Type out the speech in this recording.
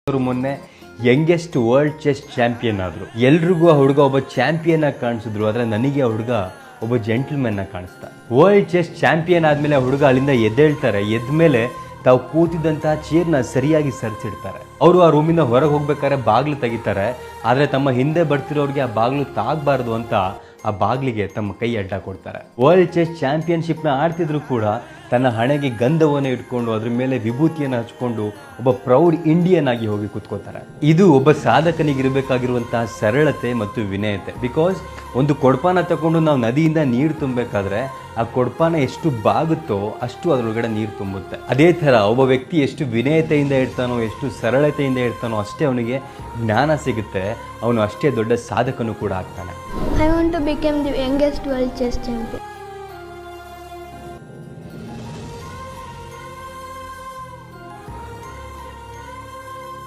ಅವರು ಮೊನ್ನೆ youngest world chess champion ಆದರು. ಎಲ್ರಿಗೂ ಆ ಹುಡುಗ ಒಬ್ಬ ಚಾಂಪಿಯನ್ ಆಗಿ ಕಾಣಿಸಿದ್ರು, ಆದರೆ ನನಗೆ ಆ ಹುಡುಗ ಒಬ್ಬ ಜೆಂಟಲ್ಮನ್ ಆಗಿ ಕಾಣಿಸ್ತಾ. ವರ್ಲ್ಡ್ ಚೆಸ್ ಚಾಂಪಿಯನ್ ಆದಮೇಲೆ ಆ ಹುಡುಗ ಅಲ್ಲಿಂದ ಎದ್ದೇಳ್ತಾರೆ. ಎದ್ಮೇಲೆ ತಾವು ಕೂತಿದ್ದಂತಹ ಚೇರ್ನ ಸರಿಯಾಗಿ ಸರಿಸಿಡ್ತಾರೆ. ಅವರು ಆ ರೂಮಿಂದ ಹೊರಗೆ ಹೋಗ್ಬೇಕಾದ್ರೆ ಬಾಗಿಲು ತೆಗಿತಾರೆ, ಆದರೆ ತಮ್ಮ ಹಿಂದೆ ಬರ್ತಿರೋರಿಗೆ ಆ ಬಾಗಿಲು ತಾಗಬಾರ್ದು ಅಂತ ಆ ಬಾಗಿಲಿಗೆ ತಮ್ಮ ಕೈ ಅಡ್ಡ ಕೊಡ್ತಾರೆ. ವರ್ಲ್ಡ್ ಚೆಸ್ ಚಾಂಪಿಯನ್ಶಿಪ್ನ ಆಡ್ತಿದ್ರು ಕೂಡ ತನ್ನ ಹಣೆಗೆ ಗಂಧವನ್ನು ಇಟ್ಕೊಂಡು ಅದ್ರ ಮೇಲೆ ವಿಭೂತಿಯನ್ನು ಹಚ್ಕೊಂಡು ಒಬ್ಬ ಪ್ರೌಡ್ ಇಂಡಿಯನ್ ಆಗಿ ಹೋಗಿ ಕೂತ್ಕೋತಾರೆ. ಇದು ಒಬ್ಬ ಸಾಧಕನಿಗಿರಬೇಕಾಗಿರುವಂತಹ ಸರಳತೆ ಮತ್ತು ವಿನಯತೆ. ಬಿಕಾಸ್ ಒಂದು ಕೊಡಪಾನ ತಗೊಂಡು ನಾವು ನದಿಯಿಂದ ನೀರು ತುಂಬಬೇಕಾದ್ರೆ ಆ ಕೊಡಪಾನ ಎಷ್ಟು ಬಾಗುತ್ತೋ ಅಷ್ಟು ಅದರೊಳಗಡೆ ನೀರು ತುಂಬುತ್ತೆ. ಅದೇ ಥರ ಒಬ್ಬ ವ್ಯಕ್ತಿ ಎಷ್ಟು ವಿನಯತೆಯಿಂದ ಇರ್ತಾನೋ, ಎಷ್ಟು ಸರಳತೆಯಿಂದ ಇರ್ತಾನೋ ಅಷ್ಟೇ ಅವನಿಗೆ ಜ್ಞಾನ ಸಿಗುತ್ತೆ, ಅವನು ಅಷ್ಟೇ ದೊಡ್ಡ ಸಾಧಕನು ಕೂಡ ಆಗ್ತಾನೆ. I want to become the youngest world chess champion.